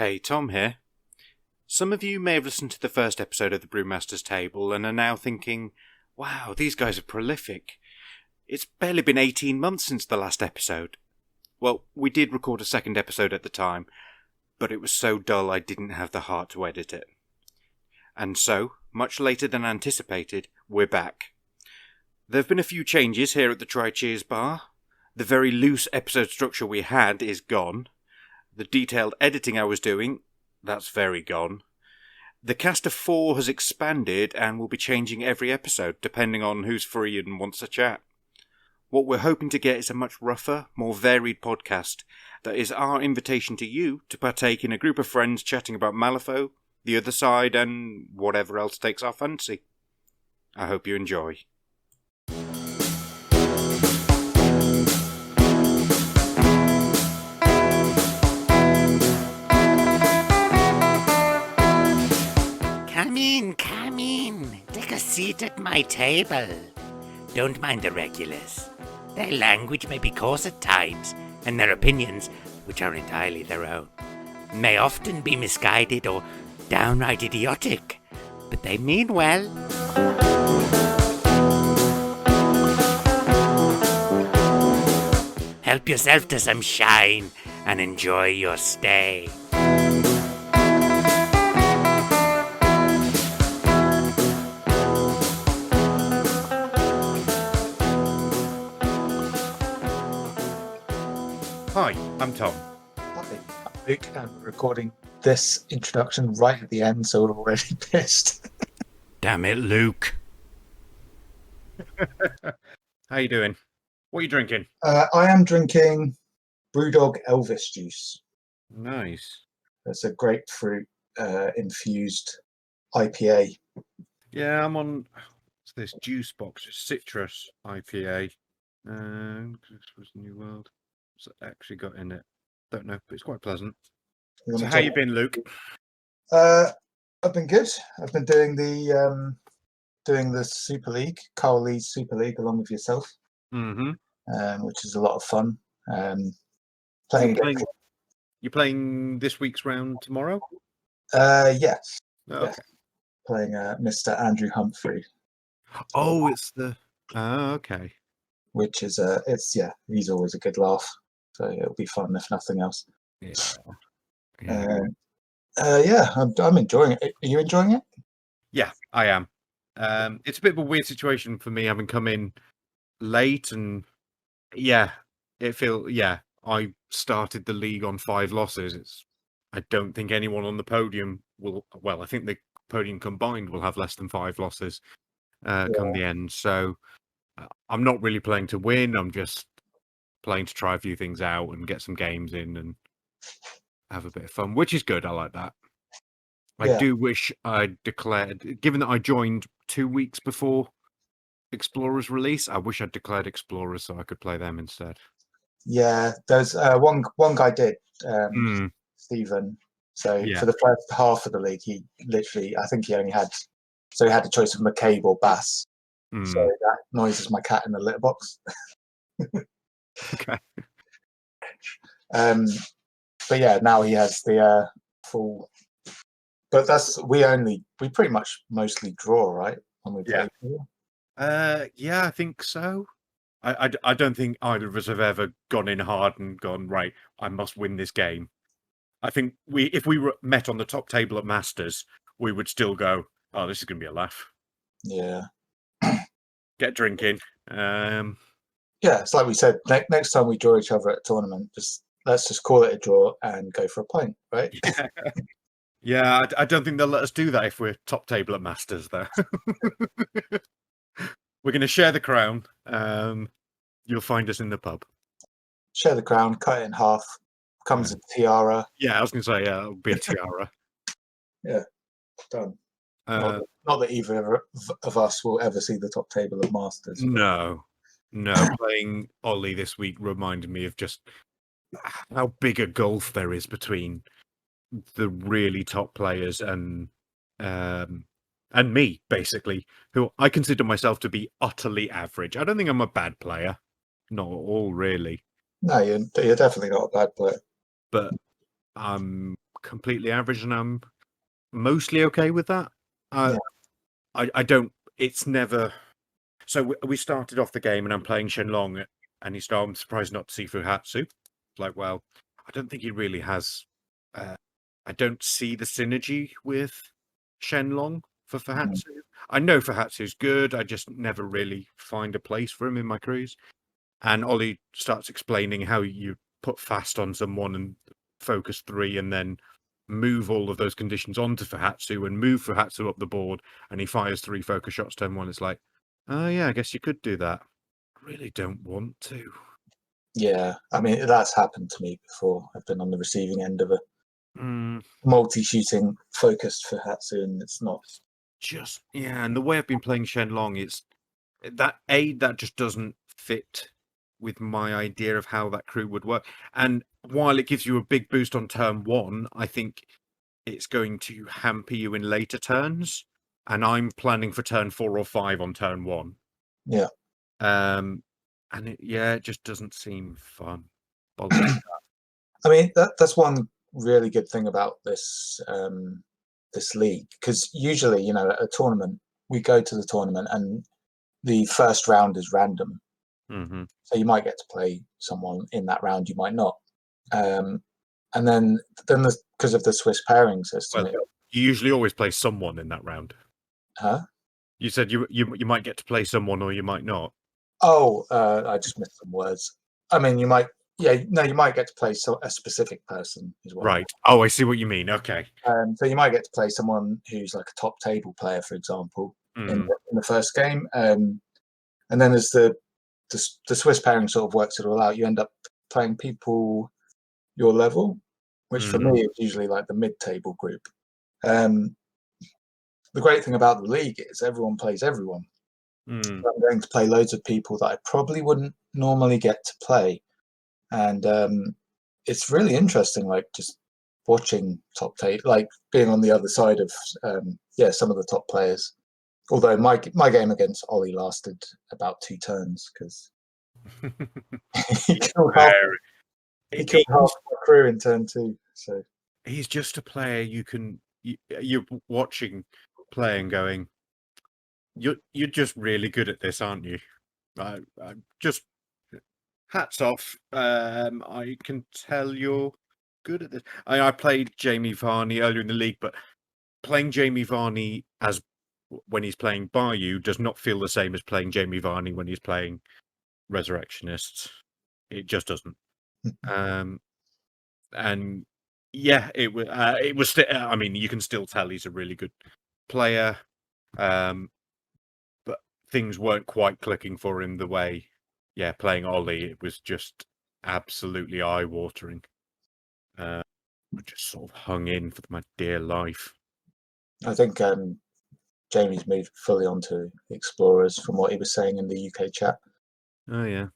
Hey, Tom here. Some of you may have listened to the first episode of the Brewmaster's Table and are now thinking, wow, these guys are prolific. It's barely been 18 months since the last episode. Well, we did record a second episode at the time, but it was so dull I didn't have the heart to edit it. And so, much later than anticipated, we're back. There have been a few changes here at the Try Cheers bar. The very loose episode structure we had is gone. The detailed editing I was doing, that's very gone. The cast of 4 has expanded and will be changing every episode, depending on who's free and wants to chat. What we're hoping to get is a much rougher, more varied podcast that is our invitation to you to partake in a group of friends chatting about Malifaux, the other side, and whatever else takes our fancy. I hope you enjoy. Come in. Take a seat at my table. Don't mind the regulars. Their language may be coarse at times, and their opinions, which are entirely their own, may often be misguided or downright idiotic, but they mean well. Help yourself to some shine and enjoy your stay. Hi, I'm Tom. Hi, I'm Luke, and we're recording this introduction right at the end, so we're already pissed. Damn it, Luke. How you doing? What are you drinking? I am drinking Brewdog Elvis juice. Nice. It's a grapefruit infused IPA. Yeah, I'm on this juice box. It's citrus IPA. This was New World. What's it actually got in it? Don't know, but it's quite pleasant. So how you been, Luke? I've been good. I've been doing the Super League, Carl Lee's Super League, along with yourself, which is a lot of fun. You playing this week's round tomorrow? Yes. Oh, yes. Playing Mr. Andrew Humphrey. Oh, it's the. Oh, okay. Which is he's always a good laugh. So it'll be fun if nothing else. Yeah. I'm enjoying it. Are you enjoying it? Yeah, I am. It's a bit of a weird situation for me, having come in late, and I started the league on 5 losses. I don't think anyone on the podium will. Well, I think the podium combined will have less than 5 losses come the end. So I'm not really playing to win. I'm just playing to try a few things out and get some games in and have a bit of fun, which is good. I like that. I do wish I'd declared, given that I joined 2 weeks before Explorers release, I wish I'd declared Explorers so I could play them instead. Yeah, there's one guy did, Stephen. So for the first half of the league, he literally, I think he only had, so he had a choice of McCabe or Bass. So that noise is my cat in the litter box. Okay. But yeah, now he has the full. But we pretty much mostly draw, right? When we play. Yeah, I think so. I don't think either of us have ever gone in hard and gone, right, I must win this game. I think if we were met on the top table at Masters, we would still go, oh, this is going to be a laugh. Yeah. Get drinking. Yeah, it's like we said, next time we draw each other at a tournament, let's just call it a draw and go for a pint, right? Yeah, I don't think they'll let us do that if we're top table at Masters, though. We're going to share the crown. You'll find us in the pub. Share the crown, cut it in half, comes a tiara. Yeah, I was going to say, it'll be a tiara. Yeah, done. Not that either of us will ever see the top table at Masters. No. Playing Ollie this week reminded me of just how big a gulf there is between the really top players and me, basically, who I consider myself to be utterly average. I don't think I'm a bad player. Not at all, really. No, you're definitely not a bad player. But I'm completely average, and I'm mostly okay with that. I don't. It's never. So we started off the game, and I'm playing Shenlong, and he started. I'm surprised not to see Fuhatsu. Like, well, I don't think he really has. I don't see the synergy with Shenlong for Fuhatsu. I know Fuhatsu's good. I just never really find a place for him in my crews. And Ollie starts explaining how you put fast on someone and focus 3, and then move all of those conditions onto Fuhatsu and move Fuhatsu up the board, and he fires 3 focus shots turn 1. It's like, oh yeah, I guess you could do that. I really don't want to. Yeah, I mean, that's happened to me before. I've been on the receiving end of a multi-shooting focused for Hatsu, and it's not. Just, yeah, and the way I've been playing Shenlong, it's that just doesn't fit with my idea of how that crew would work. And while it gives you a big boost on turn 1, I think it's going to hamper you in later turns. And I'm planning for turn 4 or 5 on turn 1. Yeah. And it just doesn't seem fun. I mean, that's one really good thing about this this league, because usually, at a tournament, we go to the tournament and the first round is random. Mm-hmm. So you might get to play someone in that round, you might not. And then because of the Swiss pairing system, you usually always play someone in that round. Huh? You said you might get to play someone, or you might not. Oh, I just missed some words. I mean, you might. Yeah, no, you might get to play a specific person as well. Right. Oh, I see what you mean. Okay. So you might get to play someone who's like a top table player, for example, in the first game. And then as the Swiss pairing sort of works it all out, you end up playing people your level, which for me is usually like the mid-table group. The great thing about the league is everyone plays everyone. So I'm going to play loads of people that I probably wouldn't normally get to play. And it's really interesting, like just watching top tape, like being on the other side of some of the top players. Although my game against Ollie lasted about 2 turns because he killed half my crew in turn 2. So he's just a player you're watching play and going, you're just really good at this, aren't you? I just hats off. I can tell you're good at this. I played Jamie Varney earlier in the league, but playing Jamie Varney as when he's playing Bayou does not feel the same as playing Jamie Varney when he's playing Resurrectionists. It just doesn't. And yeah, it was. I mean, you can still tell he's a really good player, but things weren't quite clicking for him the way. Yeah, playing Ollie, it was just absolutely eye-watering. I just sort of hung in for my dear life. I think Jamie's moved fully onto Explorers from what he was saying in the UK chat. Oh yeah,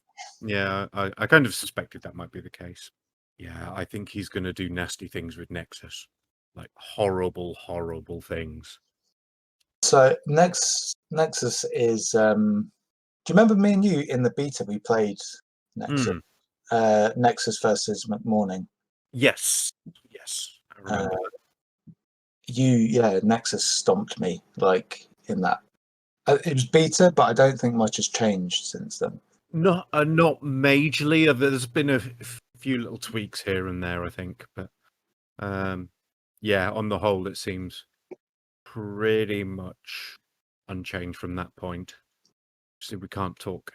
yeah. I kind of suspected that might be the case. Yeah, I think he's going to do nasty things with Nexus, like horrible, horrible things. So Nexus is. Do you remember me and you in the beta we played Nexus? Nexus versus McMorning. Yes, I remember that. Nexus stomped me like in that. It was beta, but I don't think much has changed since then. Not majorly. There's been a few little tweaks here and there, I think, but yeah, on the whole, it seems pretty much unchanged from that point. So we can't talk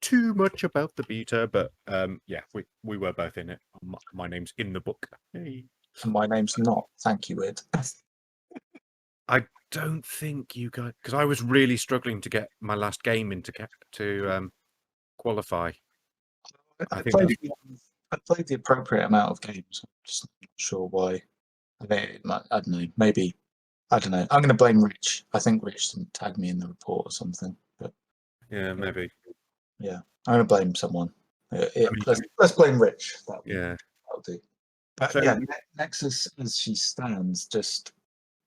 too much about the beta, but yeah, we were both in it. My name's in the book. Hey. And my name's not. Thank you, Wyrd. I don't think you guys, because I was really struggling to get my last game into to qualify. I played the appropriate amount of games. I'm just not sure why. I don't know. Maybe I don't know. I'm going to blame Rich. I think Rich didn't tag me in the report or something. But yeah, maybe. Yeah, I'm going to blame someone. Let's blame Rich. That'll do. But so, Nexus as she stands, just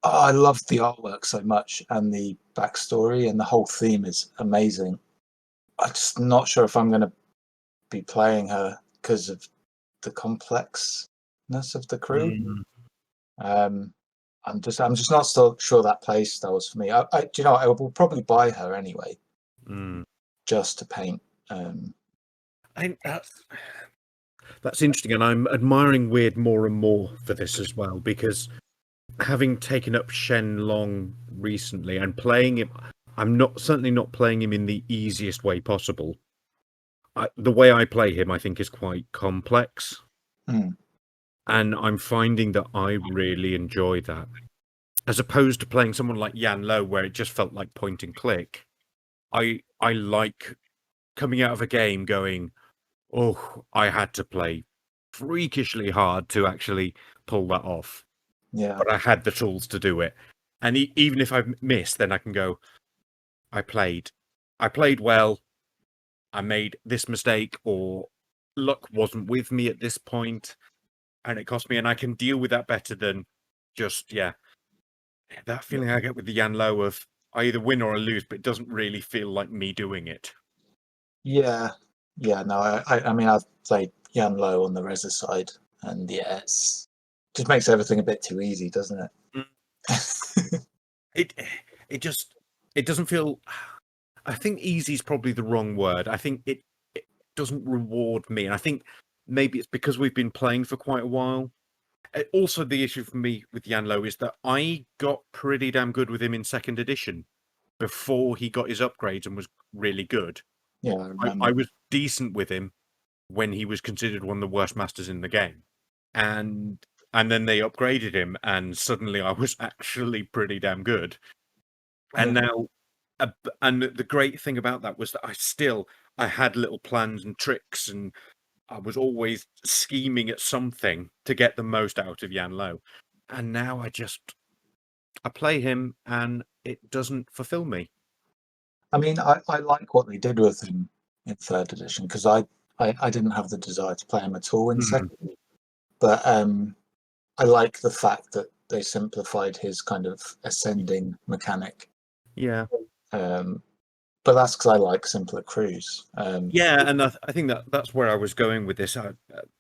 I love the artwork so much, and the backstory and the whole theme is amazing. I'm just not sure if I'm going to be playing her because of the complexness of the crew. I'm just not so sure that play style was for me. Do you know what? I will probably buy her anyway, just to paint. I think that's interesting, and I'm admiring Wyrd more and more for this as well, because having taken up Shen Long recently and playing him, I'm certainly not playing him in the easiest way possible. The way I play him, I think, is quite complex, and I'm finding that I really enjoy that, as opposed to playing someone like Yan Lo, where it just felt like point and click. I like coming out of a game going, oh, I had to play freakishly hard to actually pull that off. Yeah. But I had the tools to do it. And even if I missed, then I can go, I played well, I made this mistake, or luck wasn't with me at this point, and it cost me, and I can deal with that better than just, that feeling I get with the Yan Lo of I either win or I lose, but it doesn't really feel like me doing it. Yeah. No, I mean, I've played Yan Lo on the Reza side, and it's just makes everything a bit too easy, doesn't it? It doesn't feel. I think easy is probably the wrong word. I think it doesn't reward me, and I think maybe it's because we've been playing for quite a while. Also, the issue for me with Yan Lo is that I got pretty damn good with him in 2nd edition before he got his upgrades and was really good. Yeah, I remember. I was decent with him when he was considered one of the worst masters in the game, and then they upgraded him, and suddenly I was actually pretty damn good. And now, and the great thing about that was that I had little plans and tricks, and I was always scheming at something to get the most out of Yan Lo. And now I play him, and it doesn't fulfill me. I mean, I like what they did with him in 3rd edition, because I didn't have the desire to play him at all in 2nd. But I like the fact that they simplified his kind of ascending mechanic. Yeah. But that's because I like simpler crews. Yeah, and I think that's where I was going with this.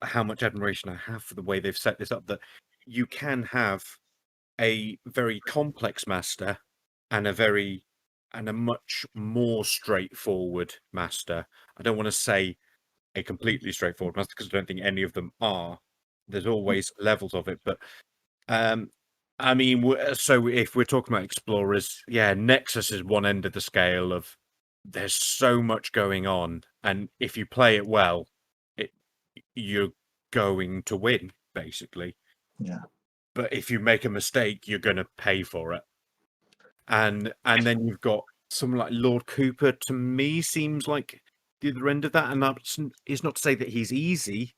How much admiration I have for the way they've set this up, that you can have a very complex master and a much more straightforward master. I don't want to say a completely straightforward master, because I don't think any of them are. There's always levels of it, but I mean, so if we're talking about explorers, Nexus is one end of the scale of there's so much going on, and if you play it well, you're going to win, basically. Yeah. But if you make a mistake, you're going to pay for it. And then you've got someone like Lord Cooper. To me, seems like the other end of that, and it's not to say that he's easy,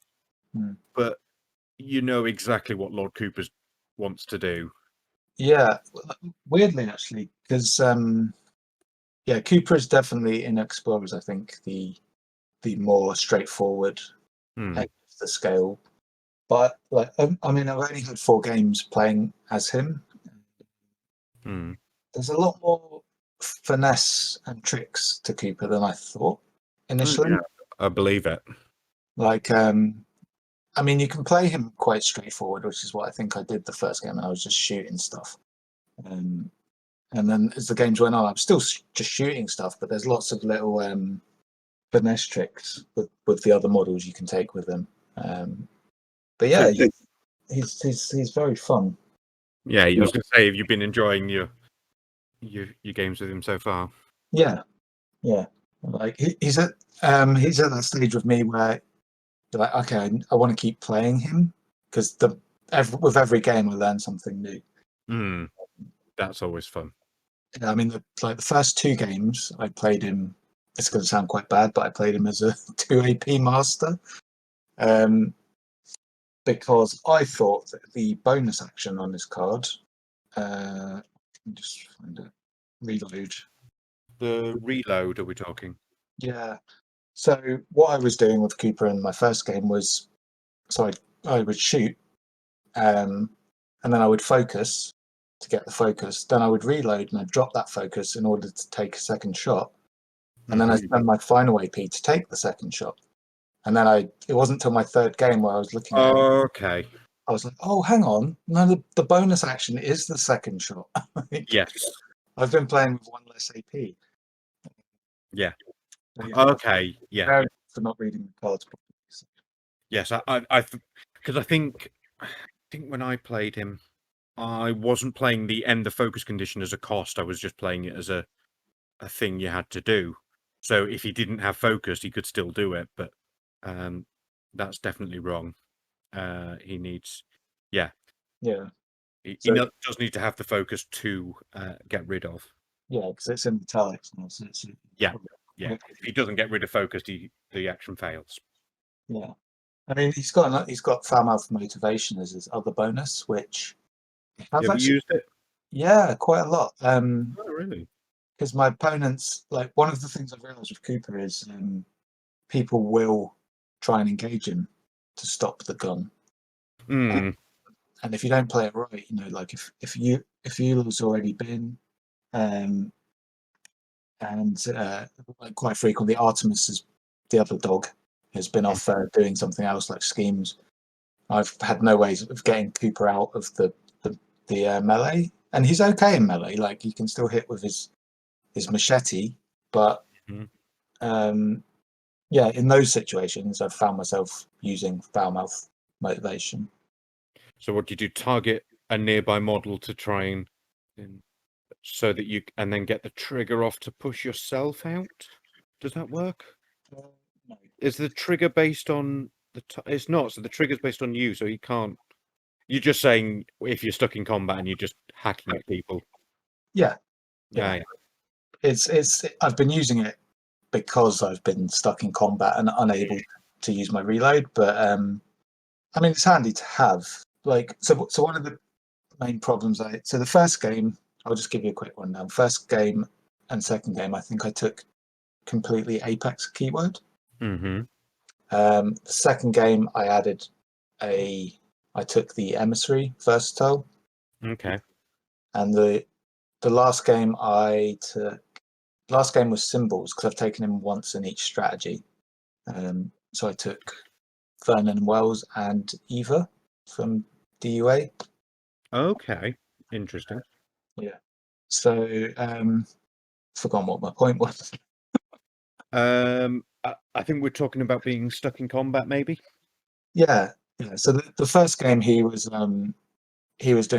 but you know exactly what Lord Cooper wants to do. Yeah, weirdly actually, because Cooper is definitely in Explorers, I think, the more straightforward end of the scale. But like, I mean, I've only had 4 games playing as him. There's a lot more finesse and tricks to Cooper than I thought initially. Yeah, I believe it. Like, I mean, you can play him quite straightforward, which is what I think I did the first game, and I was just shooting stuff. And then as the games went on, I'm still just shooting stuff, but there's lots of little finesse tricks with the other models you can take with him. But yeah, he's very fun. Yeah, I was going to say, have you been enjoying your games with him so far? Yeah. Like he's at that stage with me where you're like, okay, I want to keep playing him, because with every game I learn something new. That's always fun. I mean, the first 2 games I played him. It's going to sound quite bad, but I played him as a 2 AP master, because I thought that the bonus action on this card. Let me just find it. Reload. The reload, are we talking? Yeah. So what I was doing with Cooper in my first game was, I would shoot, and then I would focus to get the focus. Then I would reload and I'd drop that focus in order to take a second shot. And then I spend my final AP to take the second shot. And then it wasn't until my 3rd game where I was looking at okay. I was like, oh, hang on. No, the bonus action is the second shot. Like, Yes. I've been playing with one less AP. Yeah. So, yeah, Okay. Yeah. very for not reading the cards properly. So, Yes. Because I think when I played him, I wasn't playing the end the focus condition as a cost. I was just playing it as a thing you had to do. So if he didn't have focus, he could still do it. But that's definitely wrong. He needs, yeah, yeah. he So does need to have the focus to get rid of. yeah, because it's in italics now. So it's, Yeah. If he doesn't get rid of focus, the action fails. yeah. I mean, he's got foul mouth motivation as his other bonus, which I've Have you actually used it? yeah quite a lot. Oh, really? Because my opponents, like one of the things I've realised with Cooper is people will try and engage him to stop the gun. Mm. And if you don't play it right, like if Euler's already been, and like quite frequently Artemis is the other dog has been off doing something else like schemes. I've had no ways of getting Cooper out of the melee, and he's okay in melee. Like he can still hit with his machete, but yeah, in those situations, I've found myself using foul mouth motivation. So what do you do? Target a nearby model to try and so that you and then get the trigger off to push yourself out? Does that work? No. Is the trigger based on it's not. So the trigger's based on you. So you can't. You're just saying if you're stuck in combat and you're just hacking at people. Yeah. Yeah. It's I've been using it because I've been stuck in combat and unable to use my reload. But I mean, it's handy to have. Like, so one of the main problems so the first game, I'll just give you a quick one now. First game and second game, I think I took completely Apex keyword. Mm-hmm. The second game, I took the emissary versatile. Okay. And the last game was symbols because I've taken him once in each strategy. So I took Vernon Wells and Eva from DUA. Okay. Interesting. Yeah. So forgotten what my point was. I think we're talking about being stuck in combat, maybe. Yeah. So the first game he was doing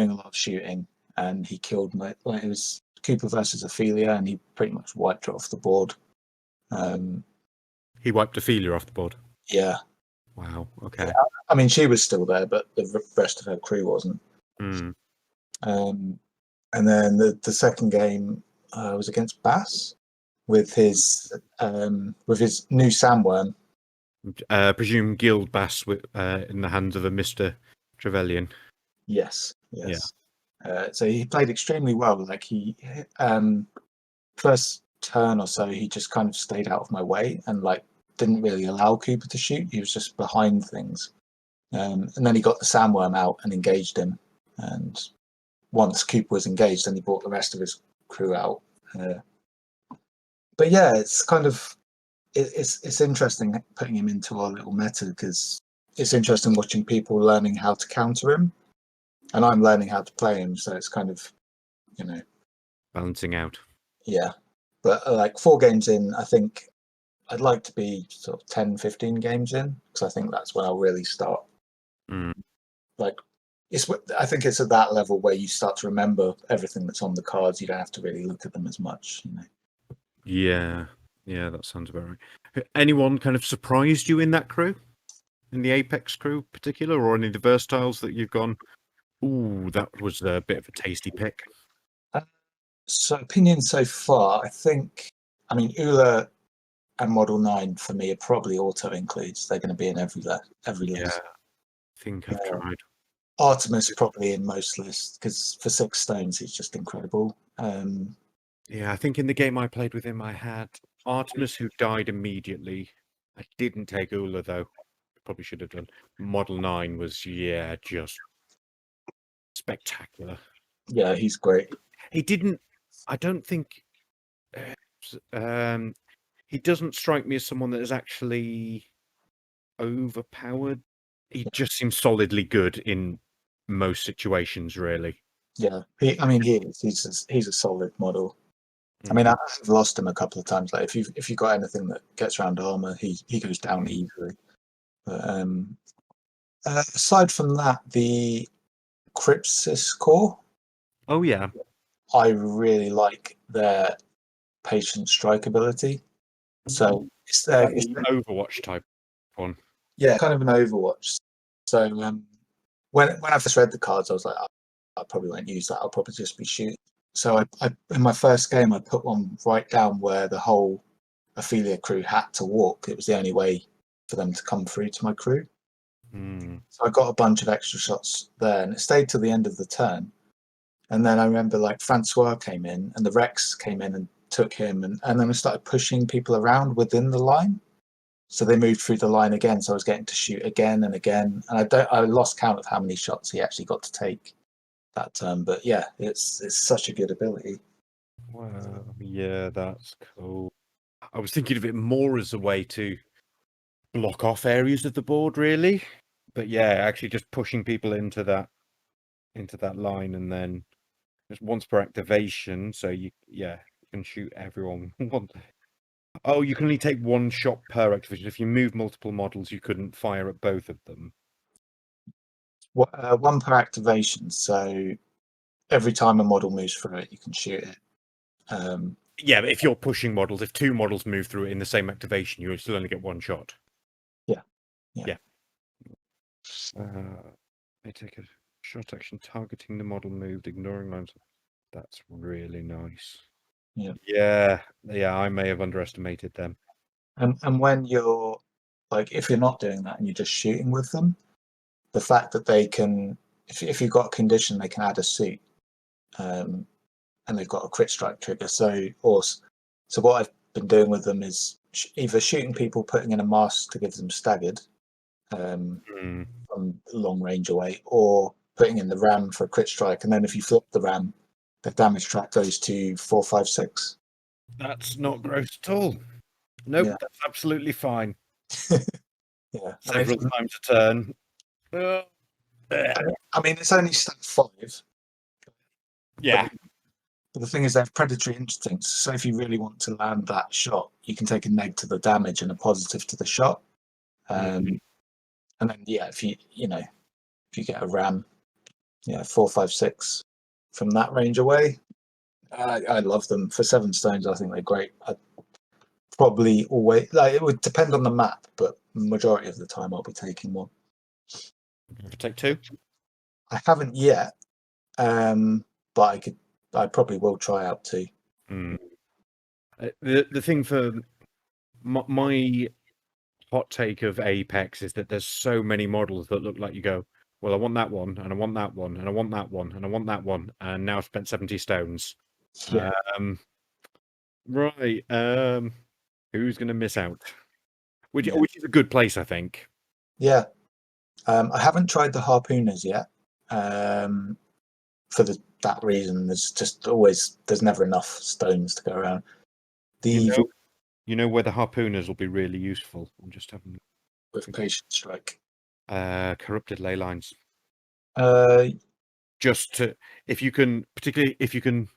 a lot of shooting and he killed it was Cooper versus Ophelia and he pretty much wiped her off the board. He wiped Ophelia off the board. Yeah. Wow. Okay. Yeah. I mean, she was still there, but the rest of her crew wasn't. Mm. And then the second game was against Bass with his new sandworm. Presume Guild Bass in the hands of a Mr. Trevelyan. Yes. So he played extremely well. Like he first turn or so, he just kind of stayed out of my way and like didn't really allow Cooper to shoot. He was just behind things. And then he got the sandworm out and engaged him. And once Cooper was engaged, then he brought the rest of his crew out. But yeah, it's kind of it's interesting putting him into our little meta because it's interesting watching people learning how to counter him, and I'm learning how to play him. So it's kind of Balancing out. Yeah, but like 4 games in, I think I'd like to be sort of 10, 15 games in because I think that's when I'll really start. Like I think it's at that level where you start to remember everything that's on the cards. You don't have to really look at them as much. Yeah, that sounds about right. Anyone kind of surprised you in that crew, in the Apex crew, particular, or any of the Versatiles that you've gone? Ooh, that was a bit of a tasty pick. So opinions so far, I mean, Ula and Model 9 for me are probably auto includes. They're going to be in every list. Yeah, I think I've tried. Artemis probably in most lists because for 6 stones he's just incredible. Yeah, I think in the game I played with him, I had Artemis who died immediately. I didn't take Ula though. Probably should have done. Model 9 was just spectacular. Yeah, he's great. He didn't. I don't think. He doesn't strike me as someone that is actually overpowered he just seems solidly good in most situations, really. Yeah, he is. He's a solid model. I mean, I've lost him a couple of times. Like if you got anything that gets around armor, he goes down easily. But aside from that, the Crypsis core, Oh yeah, I really like their patient strike ability. So it's the Overwatch type one. yeah, kind of an Overwatch. So when I first read the cards, I was like, I probably won't use that. I'll probably just be shooting. So I in my first game, I put one right down where the whole Ophelia crew had to walk. It was the only way for them to come through to my crew. So I got a bunch of extra shots there, and it stayed till the end of the turn. And then I remember like Francois came in, and the Rex came in and took him, and then we started pushing people around within the line. So they moved through the line again. So I was getting to shoot again and again, and I lost count of how many shots he actually got to take that turn. But yeah, it's such a good ability. Wow, yeah, that's cool. I was thinking of it more as a way to block off areas of the board, really. But yeah, actually just pushing people into that line, and then just once per activation, so you can shoot everyone. Oh, you can only take one shot per activation. If you move multiple models, you couldn't fire at both of them. One per activation. So every time a model moves through it, you can shoot it. Yeah, but if you're pushing models, if two models move through it in the same activation, you still only get one shot. Yeah. They take a shot action targeting the model moved, ignoring lines. That's really nice. Yeah. I may have underestimated them. And when you're like, if you're not doing that and you're just shooting with them, the fact that they can, if you've got a condition, they can add a suit, and they've got a crit strike trigger. So what I've been doing with them is either shooting people, putting in a mask to give them staggered from long range away, or putting in the ram for a crit strike. And then if you flip the ram, the damage track goes to 4, 5, 6. That's not gross at all. Nope, that's absolutely fine. Yeah, Several times a turn. I mean, it's only stat 5. Yeah. But the thing is, they have predatory instincts. So if you really want to land that shot, you can take a neg to the damage and a positive to the shot. And then if you get a ram, 4, 5, 6 from that range away, I love them for 7 stones. I think they're great. I probably always it would depend on the map, but majority of the time I'll be taking one. Take 2. I haven't yet, but I probably will try out 2. The thing for my hot take of Apex is that there's so many models that look like you go, well, I want that one, and I want that one, and I want that one, and I want that one, and now I've spent 70 stones. Yeah. Right. Who's going to miss out? Which is a good place, I think. Yeah. I haven't tried the harpooners yet. For that reason, there's never enough stones to go around. You know where the harpooners will be really useful. I'm just having with patient strike. Corrupted ley lines. Just to, particularly if you can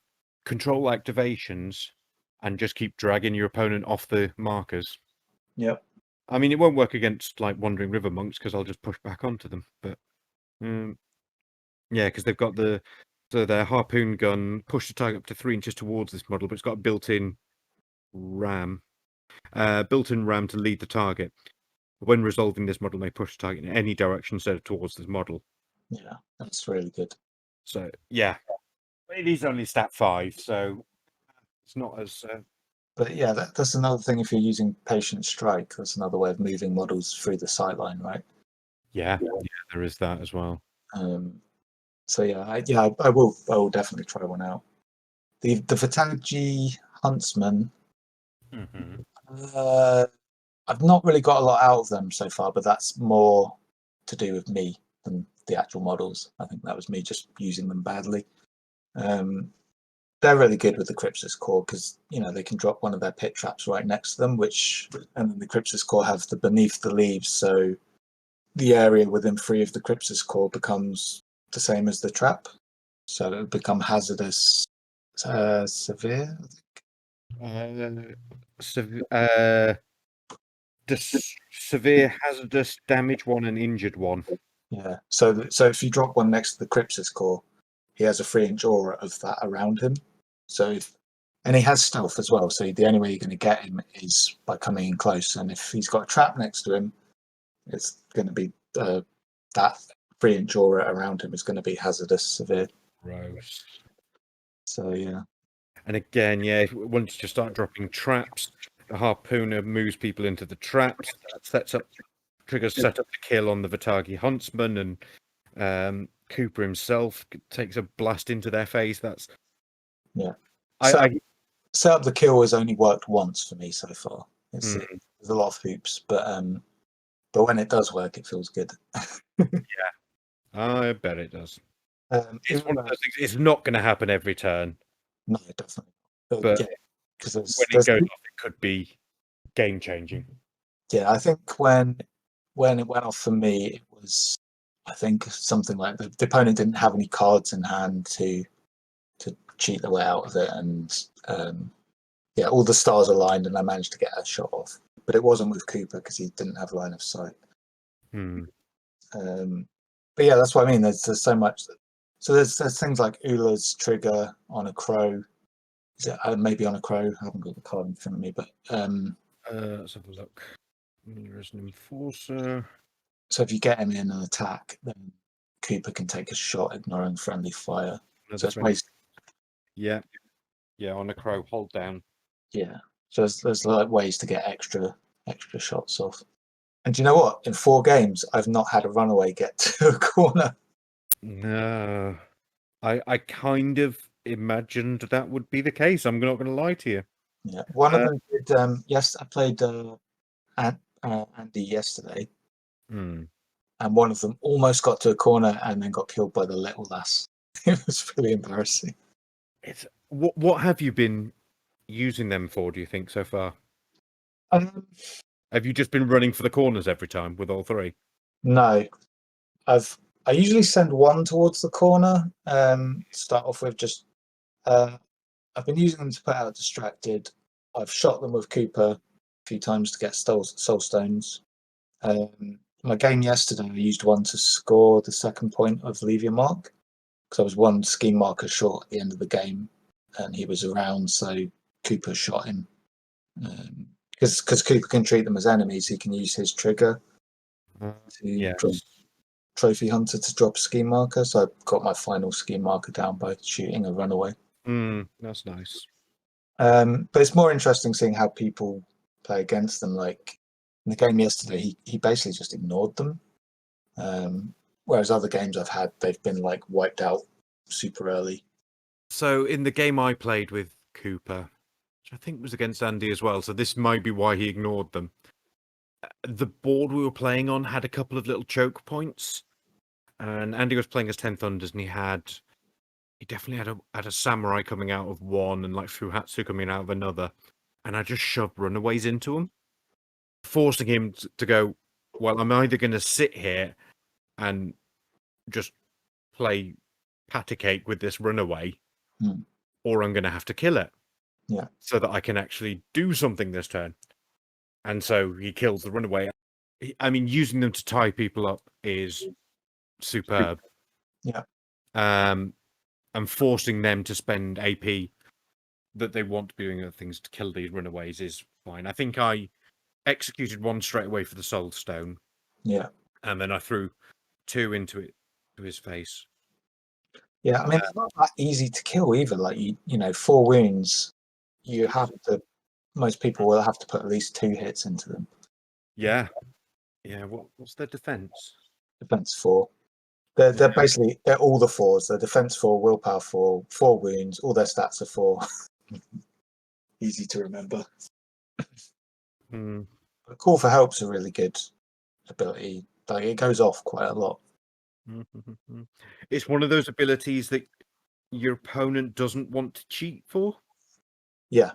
control activations and just keep dragging your opponent off the markers. Yep. I mean, it won't work against like Wandering River Monks because I'll just push back onto them. But because they've got their harpoon gun push the target up to 3 inches towards this model, but it's got a built-in ram to lead the target. When resolving, this model may push the target in any direction instead of towards this model. Yeah, that's really good. So yeah, it is only stat 5, so it's not as. But yeah, that's another thing. If you're using patient strike, that's another way of moving models through the sightline, right? Yeah, there is that as well. So I will definitely try one out. The Vitality Huntsman. I've not really got a lot out of them so far, but that's more to do with me than the actual models. I think that was me just using them badly. They're really good with the Crypsis core because they can drop one of their pit traps right next to them, and then the Crypsis core have the beneath the leaves, so the area within 3 of the Crypsis core becomes the same as the trap, so it would become hazardous severe. Severe hazardous damage 1 and injured 1. Yeah. So if you drop one next to the Crypsis core, he has a 3-inch aura of that around him. And he has stealth as well. So the only way you're going to get him is by coming in close. And if he's got a trap next to him, it's going to be that 3-inch aura around him is going to be hazardous severe. Gross. So yeah. And again, once you start dropping traps, the harpooner moves people into the traps. That triggers set up the kill on the Vitagi huntsman, and Cooper himself takes a blast into their face. That's Set up the kill has only worked once for me so far. There's a lot of hoops, but when it does work, it feels good. I bet it does. It's one of those things. It's not going to happen every turn. No, definitely. But because when it goes off, it could be game changing. Yeah, I think when it went off for me, it was, I think, something like the opponent didn't have any cards in hand to cheat their way out of it, and all the stars aligned, and I managed to get a shot off. But it wasn't with Cooper because he didn't have line of sight. But yeah, that's what I mean. There's so much. So there's things like Ula's trigger on a crow. Is it maybe on a crow? I haven't got the card in front of me, but let's have a look. There's an enforcer. So if you get him in an attack, then Cooper can take a shot, ignoring friendly fire. So it's ways. Yeah, on a crow, hold down. Yeah, so there's like ways to get extra shots off. And do you know what? In 4 games, I've not had a runaway get to a corner. No, I kind of imagined that would be the case. I'm not going to lie to you. Yeah, one of them did. Yes, I played Andy yesterday, and one of them almost got to a corner and then got killed by the little lass. It was really embarrassing. It's what have you been using them for? Do you think so far? Have you just been running for the corners every time with all 3? No, I usually send one towards the corner. Start off with just. I've been using them to put out distracted. I've shot them with Cooper a few times to get soul stones. My game yesterday, I used one to score the second point of Leave Your Mark, because I was 1 scheme marker short at the end of the game, and he was around, so Cooper shot him. Because Cooper can treat them as enemies, he can use his trigger to drop Trophy Hunter to drop a scheme marker. So I got my final scheme marker down by shooting a runaway. That's nice. But it's more interesting seeing how people play against them. Like in the game yesterday, he basically just ignored them. Whereas other games I've had, they've been like wiped out super early. So in the game I played with Cooper, which I think was against Andy as well, so this might be why he ignored them. The board we were playing on had a couple of little choke points, and Andy was playing as 10 Thunders, and he definitely had a samurai coming out of one and like Fuhatsu coming out of another, and I just shoved runaways into him, forcing him to go, well, I'm either going to sit here and just play patty cake with this runaway, or I'm going to have to kill it, so that I can actually do something this turn. And so he kills the runaway. I mean, using them to tie people up is superb. Yeah. And forcing them to spend AP that they want to be doing other things to kill these runaways is fine. I think I executed one straight away for the Soul Stone. Yeah. And then I threw 2 into his face. Yeah, I mean, it's not that easy to kill either. Like, you know, 4 wounds, you have to, most people will have to put at least 2 hits into them. Yeah. Yeah, what's their defense? Defense 4. They're basically, they're all the 4s. They're defense 4, willpower 4, 4 wounds, all their stats are 4. Easy to remember. But Call for Help's a really good ability. Like, it goes off quite a lot. It's one of those abilities that your opponent doesn't want to cheat for. Yeah.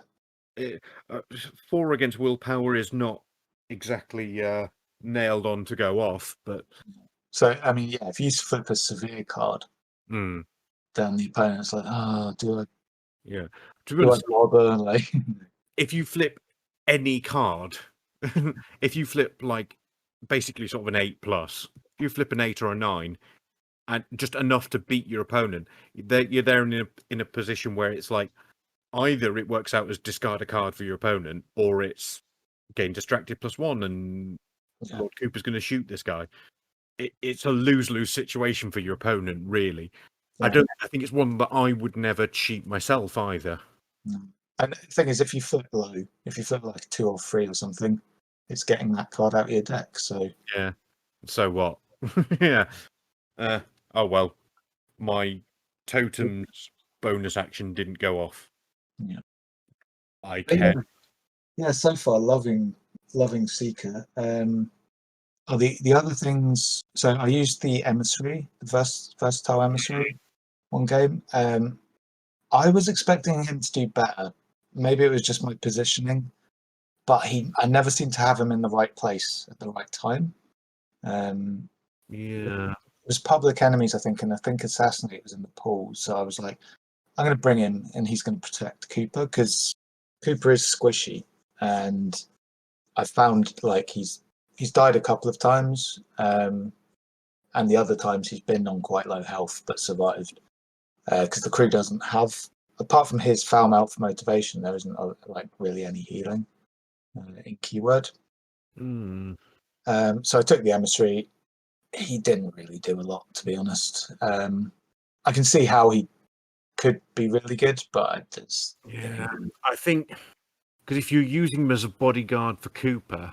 4 against willpower is not exactly nailed on to go off. But so I mean, yeah, if you flip a severe card, then the opponent's like, oh, do I bother? Like, if you flip any card, if you flip like basically sort of an 8+, if you flip an 8 or a 9, and just enough to beat your opponent, you're there in a position where it's like either it works out as discard a card for your opponent, or it's gain distracted +1, and Lord Cooper's going to shoot this guy. It's a lose-lose situation for your opponent, really. Yeah. I think it's one that I would never cheat myself either. And the thing is, if you flip low, if you flip like 2 or 3 or something, it's getting that card out of your deck. So yeah. So what? Yeah. Oh well. My totem's bonus action didn't go off. Yeah. I can. Yeah. So far, loving Seeker. The other things. So I used the Emissary, the versatile Emissary, one game. I was expecting him to do better. Maybe it was just my positioning, but I never seemed to have him in the right place at the right time. Yeah. It was Public Enemies, I think, and I think Assassinate was in the pool. So I was like, I'm going to bring him, and he's going to protect Cooper, because Cooper is squishy, and I found like he's died a couple of times, and the other times he's been on quite low health but survived, because the crew doesn't have, apart from his foul mouth for motivation, there isn't like really any healing in keyword. So I took the Emissary. He didn't really do a lot, to be honest. I can see how he could be really good, but I think because if you're using him as a bodyguard for Cooper,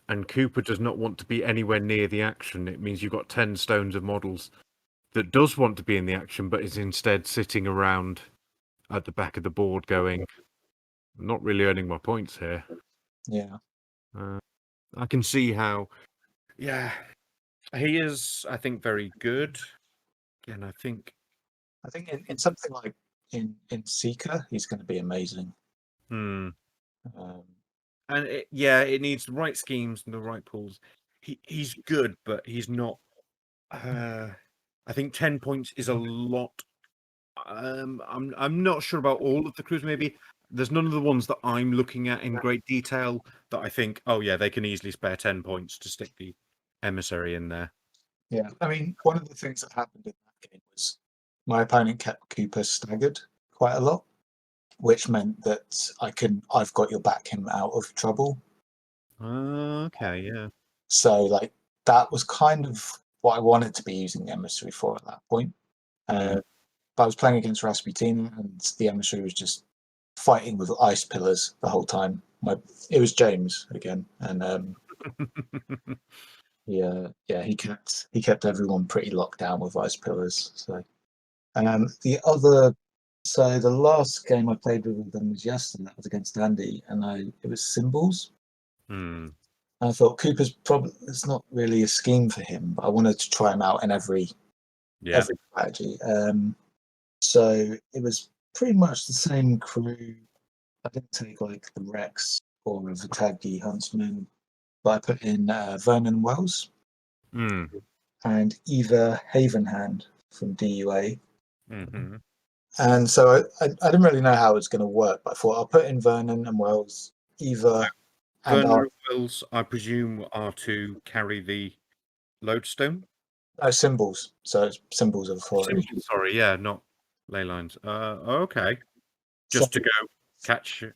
and Cooper does not want to be anywhere near the action, it means you've got 10 stones of models that does want to be in the action, but is instead sitting around at the back of the board going, I'm not really earning my points here. Yeah. I can see how, he is, I think, very good. And I think in something like in Seeker, he's going to be amazing. And it needs the right schemes and the right pools. He's good, but he's not. I think 10 points is a lot. I'm not sure about all of the crews. Maybe there's none of the ones that I'm looking at in great detail that I think, oh yeah, they can easily spare 10 points to stick the Emissary in there. Yeah, I mean, one of the things that happened in that game was my opponent kept Cooper staggered quite a lot, which meant that I've got your back him out of trouble. Okay, yeah. So like that was kind of what I wanted to be using the Emissary for at that point. But I was playing against Rasputin, and the Emissary was just fighting with ice pillars the whole time. It was James again, and he kept everyone pretty locked down with ice pillars. So the last game I played with them was yesterday. That was against Andy, and it was Symbols. And I thought Cooper's probably, it's not really a scheme for him, but I wanted to try him out in every strategy. So it was pretty much the same crew. I didn't take like the Rex or a Vitagi Huntsman, but I put in Vernon Wells and Eva Havenhand from DUA. And so I didn't really know how it was going to work, but I thought I'll put in Vernon and Wells, Eva. Vernon and Wells, I presume, are to carry the lodestone? No, Symbols. So it's Symbols of Authority. Sorry, yeah, not ley lines. Okay. Just to go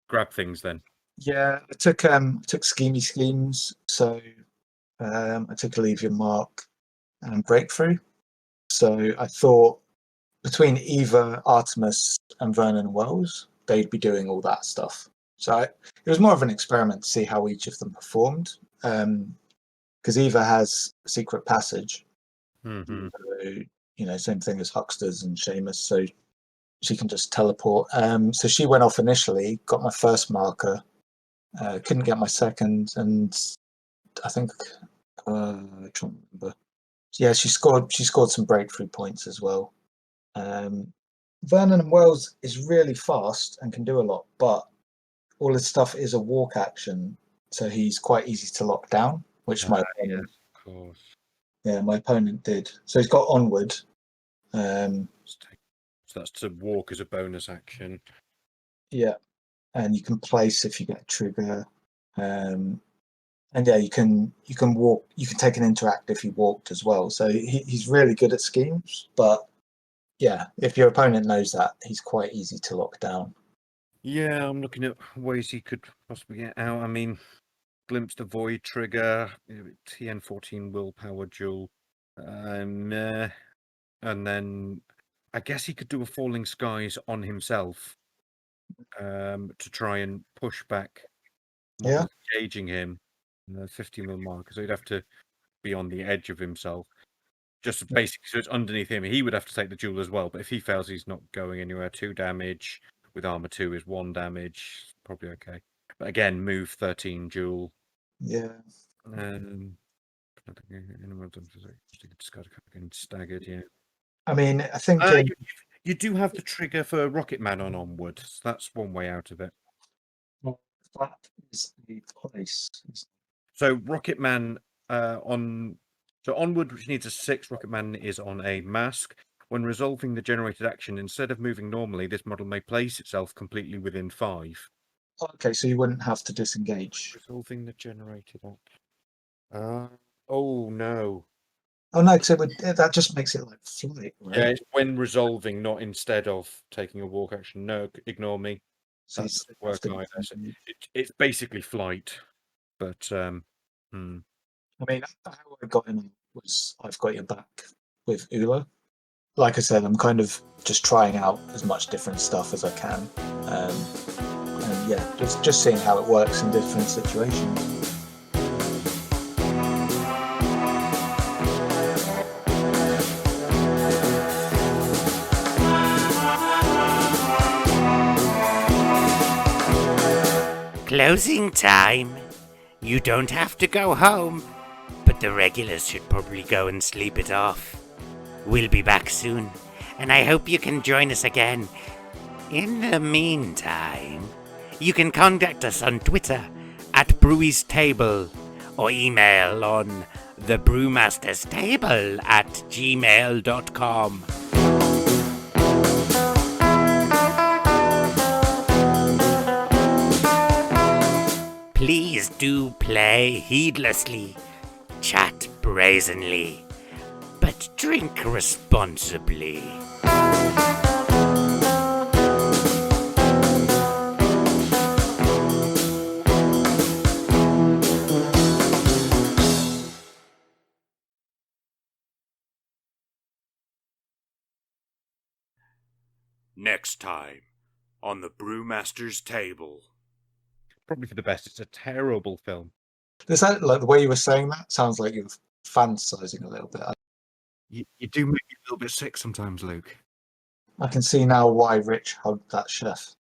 grab things then. Yeah, I took Schemy Schemes. So I took a Leave Your Mark and Breakthrough. So I thought between Eva, Artemis, and Vernon Wells, they'd be doing all that stuff. So it was more of an experiment to see how each of them performed. Because Eva has Secret Passage. So, same thing as Hucksters and Seamus. So she can just teleport. So she went off initially, got my first marker, couldn't get my second, and I think I can't remember. Yeah, she scored some breakthrough points as well. Vernon and Wells is really fast and can do a lot, but all his stuff is a walk action, so he's quite easy to lock down. which my opponent, yes, of course. yeah, my opponent did. So he's got onward. So that's to walk as a bonus action. Yeah, and you can place if you get a trigger. And yeah, you can walk. You can take an interact if you walked as well. So he's really good at schemes. But yeah, if your opponent knows that, he's quite easy to lock down. Yeah, I'm looking at ways he could possibly get out. I mean, Glimpse the Void trigger, TN14 willpower duel, and then I guess he could do a Falling Skies on himself to try and push back Yeah, models engaging him. 50 mil marker, so he'd have to be on the edge of himself. Just basically, so it's underneath him. He would have to take the duel as well, but if he fails, he's not going anywhere. 2 damage with armor 2 is 1 damage. Probably okay. But again, move 13 duel. yeah. Discard a card again, staggered, yeah. I mean, I think you do have the trigger for Rocket Man on onward. So that's one way out of it. that is the place. So Rocket Man onward, which needs a 6, Rocket Man is on a mask. When resolving the generated action, instead of moving normally, this model may place itself completely within 5. Okay, so you wouldn't have to disengage. Resolving the generated action. Oh no. Oh no, because that just makes it like flight, right? Yeah, it's when resolving, not instead of taking a walk action. No, ignore me. So That doesn't work either. It's basically flight, but I mean, how I got in was I've got your back with Ula. Like I said, I'm kind of just trying out as much different stuff as I can, and yeah, just seeing how it works in different situations. Closing time. You don't have to go home, but the regulars should probably go and sleep it off. We'll be back soon, and I hope you can join us again. In the meantime, you can contact us on Twitter at Brewy's Table or email on thebrewmasterstable@gmail.com. Please do play heedlessly, chat brazenly, but drink responsibly. next time on the Brewmaster's Table. Probably for the best. It's a terrible film. Does that, like the way you were saying that, sounds like you're fantasizing a little bit. You do make me a little bit sick sometimes, Luke. I can see now why Rich hugged that chef.